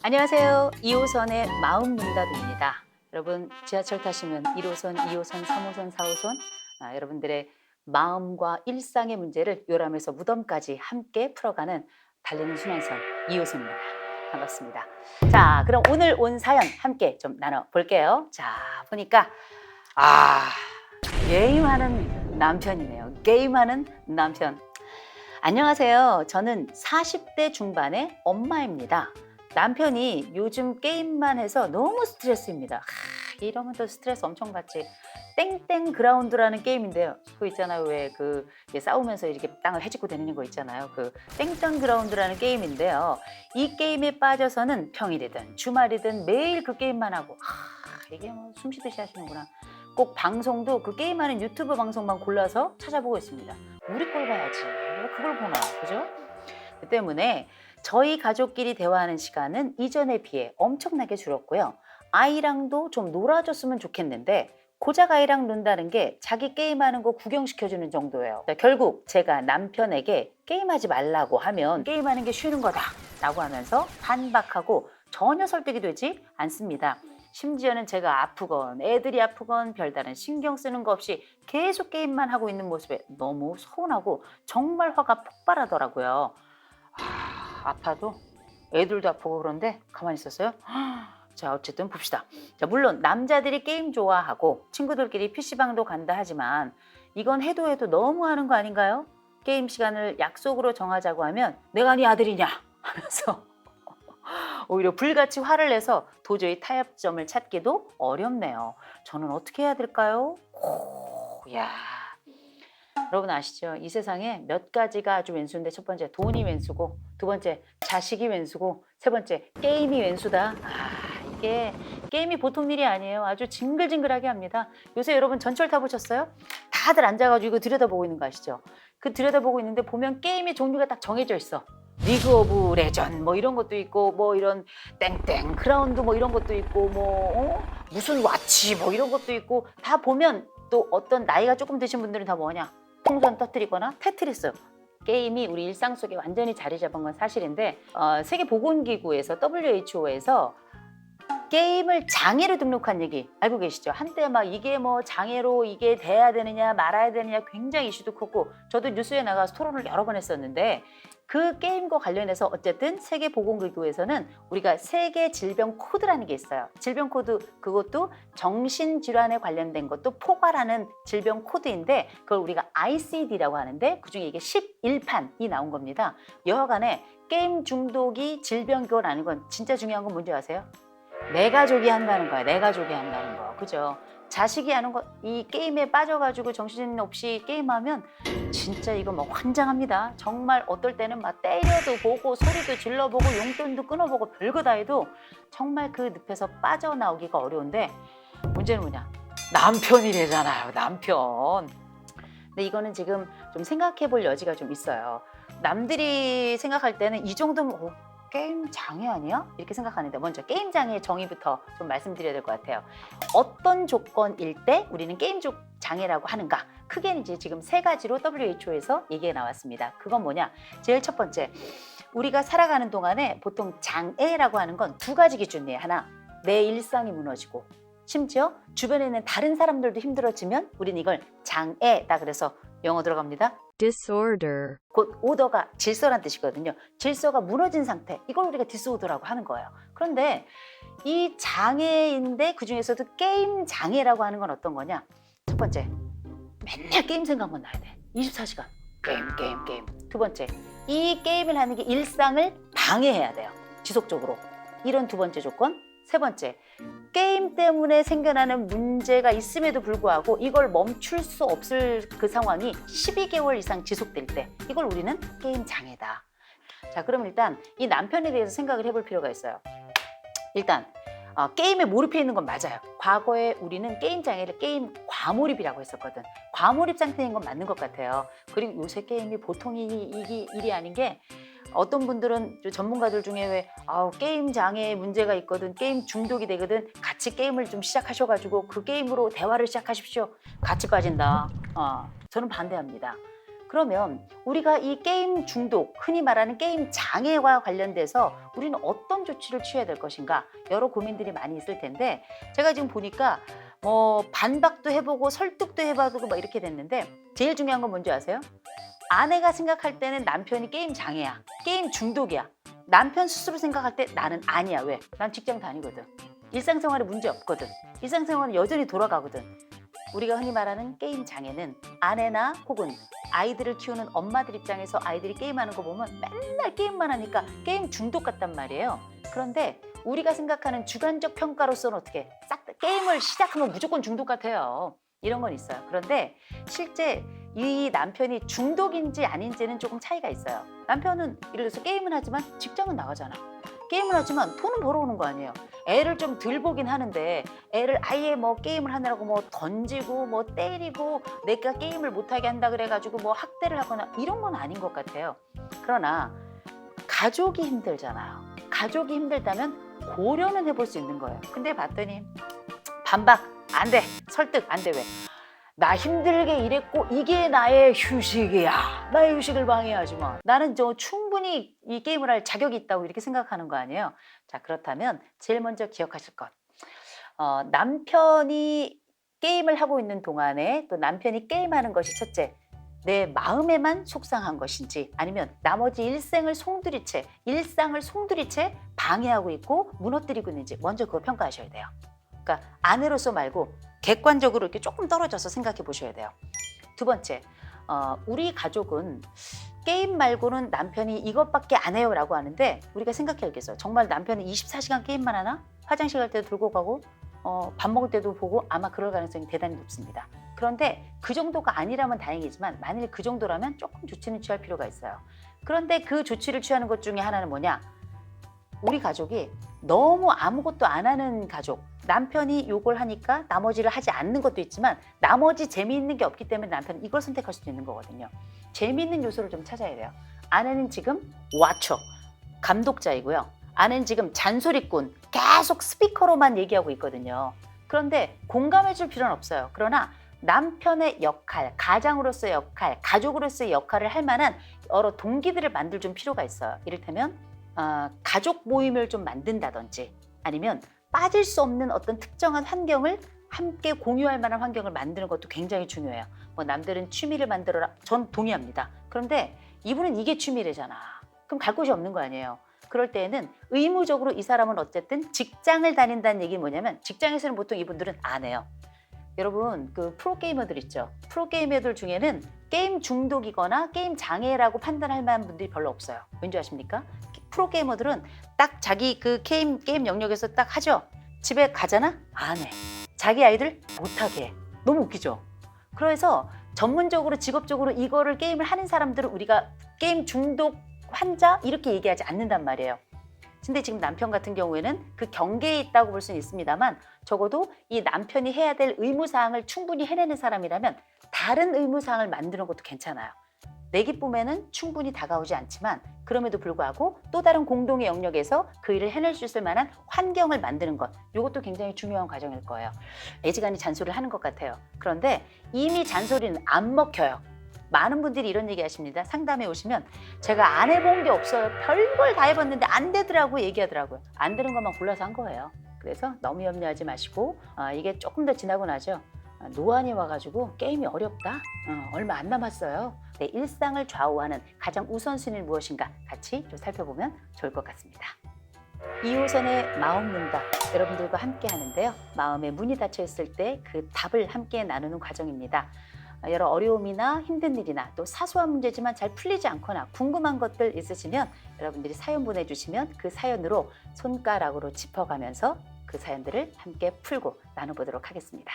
안녕하세요. 2호선의 마음 문답입니다. 여러분 지하철 타시면 1호선, 2호선, 3호선, 4호선 여러분들의 마음과 일상의 문제를 요람에서 무덤까지 함께 풀어가는 달리는 순환선 2호선입니다. 반갑습니다. 자, 그럼 오늘 온 사연 함께 좀 나눠볼게요. 자, 보니까 게임하는 남편이네요. 게임하는 남편. 안녕하세요. 저는 40대 중반의 엄마입니다. 남편이 요즘 게임만 해서 너무 스트레스입니다. 이러면 또 스트레스 엄청 받지. 땡땡 그라운드라는 게임인데요. 그거 있잖아요. 왜 싸우면서 이렇게 땅을 헤집고 다니는 거 있잖아요. 그 땡땡 그라운드라는 게임인데요. 이 게임에 빠져서는 평일이든 주말이든 매일 그 게임만 하고 이게 뭐 숨쉬듯이 하시는구나. 꼭 방송도 그 게임하는 유튜브 방송만 골라서 찾아보고 있습니다. 우리 걸 봐야지. 왜 그걸 보나, 그죠? 그 때문에 저희 가족끼리 대화하는 시간은 이전에 비해 엄청나게 줄었고요. 아이랑도 좀 놀아줬으면 좋겠는데 고작 아이랑 논다는 게 자기 게임하는 거 구경시켜주는 정도예요. 결국 제가 남편에게 게임하지 말라고 하면 게임하는 게 쉬는 거다 라고 하면서 반박하고 전혀 설득이 되지 않습니다. 심지어는 제가 아프건 애들이 아프건 별다른 신경 쓰는 거 없이 계속 게임만 하고 있는 모습에 너무 서운하고 정말 화가 폭발하더라고요. 아파도 애들도 아프고 그런데 가만히 있었어요? 자, 어쨌든 봅시다. 자, 물론 남자들이 게임 좋아하고 친구들끼리 PC방도 간다 하지만 이건 해도 너무 하는 거 아닌가요? 게임 시간을 약속으로 정하자고 하면 내가 네 아들이냐 하면서 오히려 불같이 화를 내서 도저히 타협점을 찾기도 어렵네요. 저는 어떻게 해야 될까요? 야, 여러분 아시죠? 이 세상에 몇 가지가 아주 왼수인데 첫 번째 돈이 왼수고 두 번째 자식이 왼수고 세 번째 게임이 왼수다. 이게 게임이 보통 일이 아니에요. 아주 징글징글하게 합니다. 요새 여러분 전철 타보셨어요? 다들 앉아가지고 이거 들여다보고 있는 거 아시죠? 그 들여다보고 있는데 보면 게임의 종류가 딱 정해져 있어. 리그 오브 레전 뭐 이런 것도 있고 뭐 이런 땡땡 그라운드 뭐 이런 것도 있고 무슨 와치 뭐 이런 것도 있고 다 보면 또 어떤 나이가 조금 드신 분들은 다 뭐냐 풍선 터뜨리거나 테트리스 게임이 우리 일상 속에 완전히 자리 잡은 건 사실인데 세계보건기구에서 WHO에서 게임을 장애로 등록한 얘기 알고 계시죠? 한때 막 이게 뭐 장애로 이게 돼야 되느냐 말아야 되느냐 굉장히 이슈도 컸고 저도 뉴스에 나가서 토론을 여러 번 했었는데 그 게임과 관련해서 어쨌든 세계보건기구에서는 우리가 세계 질병 코드라는 게 있어요. 질병 코드 그것도 정신질환에 관련된 것도 포괄하는 질병 코드인데 그걸 우리가 ICD라고 하는데 그중에 이게 11판이 나온 겁니다. 여하간에 게임 중독이 질병이라는 건 진짜 중요한 건 뭔지 아세요? 내 가족이 한다는 거야. 내 가족이 한다는 거. 그죠? 자식이 하는 거, 이 게임에 빠져가지고 정신없이 게임하면 진짜 이거 뭐 환장합니다. 정말 어떨 때는 막 때려도 보고 소리도 질러보고 용돈도 끊어보고 별거 다 해도 정말 그 늪에서 빠져나오기가 어려운데 문제는 뭐냐? 남편이래잖아요. 남편. 근데 이거는 지금 좀 생각해 볼 여지가 좀 있어요. 남들이 생각할 때는 이 정도면 게임 장애 아니야? 이렇게 생각하는데 먼저 게임 장애의 정의부터 좀 말씀드려야 될 것 같아요. 어떤 조건일 때 우리는 게임 장애라고 하는가? 크게 이제 지금 세 가지로 WHO에서 얘기가 나왔습니다. 그건 뭐냐? 제일 첫 번째, 우리가 살아가는 동안에 보통 장애라고 하는 건 두 가지 기준이에요. 하나, 내 일상이 무너지고 심지어 주변에 있는 다른 사람들도 힘들어지면 우리는 이걸 장애다 그래서 영어 들어갑니다. disorder, 곧 오더가 질서란 뜻이거든요. 질서가 무너진 상태 이걸 우리가 디스오더라고 하는 거예요. 그런데 이 장애인데 그중에서도 게임 장애라고 하는 건 어떤 거냐? 첫 번째, 맨날 게임 생각만 나야 돼. 24시간 게임. 두 번째, 이 게임을 하는 게 일상을 방해해야 돼요. 지속적으로. 이런 두 번째 조건. 세 번째, 게임 때문에 생겨나는 문제가 있음에도 불구하고 이걸 멈출 수 없을 그 상황이 12개월 이상 지속될 때 이걸 우리는 게임 장애다. 자, 그럼 일단 이 남편에 대해서 생각을 해볼 필요가 있어요. 일단 게임에 몰입해 있는 건 맞아요. 과거에 우리는 게임 장애를 게임 과몰입이라고 했었거든. 과몰입 상태인 건 맞는 것 같아요. 그리고 요새 게임이 보통 일이 아닌 게 어떤 분들은 전문가들 중에 왜 게임 장애에 문제가 있거든 게임 중독이 되거든 같이 게임을 좀 시작하셔가지고 그 게임으로 대화를 시작하십시오. 같이 빠진다. 저는 반대합니다. 그러면 우리가 이 게임 중독, 흔히 말하는 게임 장애와 관련돼서 우리는 어떤 조치를 취해야 될 것인가 여러 고민들이 많이 있을 텐데 제가 지금 보니까 뭐 반박도 해보고 설득도 해봐도 막 이렇게 됐는데 제일 중요한 건 뭔지 아세요? 아내가 생각할 때는 남편이 게임 장애야, 게임 중독이야. 남편 스스로 생각할 때 나는 아니야. 왜? 난 직장 다니거든. 일상생활에 문제 없거든. 일상생활은 여전히 돌아가거든. 우리가 흔히 말하는 게임 장애는 아내나 혹은 아이들을 키우는 엄마들 입장에서 아이들이 게임하는 거 보면 맨날 게임만 하니까 게임 중독 같단 말이에요. 그런데 우리가 생각하는 주관적 평가로서는 어떻게 싹 다 게임을 시작하면 무조건 중독 같아요. 이런 건 있어요. 그런데 실제 이 남편이 중독인지 아닌지는 조금 차이가 있어요. 남편은 예를 들어서 게임은 하지만 직장은 나가잖아. 게임을 하지만 돈은 벌어오는 거 아니에요. 애를 좀 덜 보긴 하는데 애를 아예 뭐 게임을 하느라고 뭐 던지고 뭐 때리고 내가 게임을 못하게 한다 그래가지고 뭐 학대를 하거나 이런 건 아닌 것 같아요. 그러나 가족이 힘들잖아요. 가족이 힘들다면 고려는 해볼 수 있는 거예요. 근데 봤더니 반박 안 돼. 설득 안 돼. 왜? 나 힘들게 일했고 이게 나의 휴식이야. 나의 휴식을 방해하지 마. 나는 충분히 이 게임을 할 자격이 있다고 이렇게 생각하는 거 아니에요. 자, 그렇다면 제일 먼저 기억하실 것. 남편이 게임을 하고 있는 동안에 또 남편이 게임하는 것이 첫째, 내 마음에만 속상한 것인지 아니면 나머지 일상을 송두리째 방해하고 있고 무너뜨리고 있는지 먼저 그거 평가하셔야 돼요. 그러니까 아내로서 말고 객관적으로 이렇게 조금 떨어져서 생각해 보셔야 돼요. 두 번째, 우리 가족은 게임 말고는 남편이 이것밖에 안 해요 라고 하는데 우리가 생각해야겠어요. 정말 남편이 24시간 게임만 하나? 화장실 갈 때도 들고 가고 밥 먹을 때도 보고 아마 그럴 가능성이 대단히 높습니다. 그런데 그 정도가 아니라면 다행이지만 만일 그 정도라면 조금 조치는 취할 필요가 있어요. 그런데 그 조치를 취하는 것 중에 하나는 뭐냐? 우리 가족이 너무 아무것도 안 하는 가족, 남편이 요걸 하니까 나머지를 하지 않는 것도 있지만 나머지 재미있는 게 없기 때문에 남편은 이걸 선택할 수도 있는 거거든요. 재미있는 요소를 좀 찾아야 돼요. 아내는 지금 와처, 감독자이고요. 아내는 지금 잔소리꾼, 계속 스피커로만 얘기하고 있거든요. 그런데 공감해 줄 필요는 없어요. 그러나 남편의 역할, 가장으로서의 역할, 가족으로서의 역할을 할 만한 여러 동기들을 만들 좀 필요가 있어요. 이를테면 가족 모임을 좀 만든다든지 아니면 빠질 수 없는 어떤 특정한 환경을 함께 공유할 만한 환경을 만드는 것도 굉장히 중요해요. 뭐 남들은 취미를 만들어라. 전 동의합니다. 그런데 이분은 이게 취미래잖아. 그럼 갈 곳이 없는 거 아니에요. 그럴 때에는 의무적으로 이 사람은 어쨌든 직장을 다닌다는 얘기는 뭐냐면 직장에서는 보통 이분들은 안 해요. 여러분 그 프로게이머들 있죠. 프로게이머들 중에는 게임 중독이거나 게임 장애라고 판단할 만한 분들이 별로 없어요. 왠지 아십니까? 프로게이머들은 딱 자기 그 게임 영역에서 딱 하죠. 집에 가잖아? 안 해. 자기 아이들 못하게 해. 너무 웃기죠? 그래서 전문적으로 직업적으로 이거를 게임을 하는 사람들은 우리가 게임 중독 환자 이렇게 얘기하지 않는단 말이에요. 근데 지금 남편 같은 경우에는 그 경계에 있다고 볼 수는 있습니다만 적어도 이 남편이 해야 될 의무사항을 충분히 해내는 사람이라면 다른 의무사항을 만드는 것도 괜찮아요. 내 기쁨에는 충분히 다가오지 않지만 그럼에도 불구하고 또 다른 공동의 영역에서 그 일을 해낼 수 있을 만한 환경을 만드는 것, 이것도 굉장히 중요한 과정일 거예요. 애지간히 잔소리를 하는 것 같아요. 그런데 이미 잔소리는 안 먹혀요. 많은 분들이 이런 얘기 하십니다. 상담에 오시면 제가 안 해본 게 없어요. 별걸 다 해봤는데 안 되더라고 얘기하더라고요. 안 되는 것만 골라서 한 거예요. 그래서 너무 염려하지 마시고 이게 조금 더 지나고 나죠. 노안이 와가지고 게임이 어렵다? 얼마 안 남았어요. 내 일상을 좌우하는 가장 우선순위는 무엇인가 같이 좀 살펴보면 좋을 것 같습니다. 2호선의 마음 문답 여러분들과 함께 하는데요. 마음에 문이 닫혀 있을 때 그 답을 함께 나누는 과정입니다. 여러 어려움이나 힘든 일이나 또 사소한 문제지만 잘 풀리지 않거나 궁금한 것들 있으시면 여러분들이 사연 보내주시면 그 사연으로 손가락으로 짚어가면서 그 사연들을 함께 풀고 나눠보도록 하겠습니다.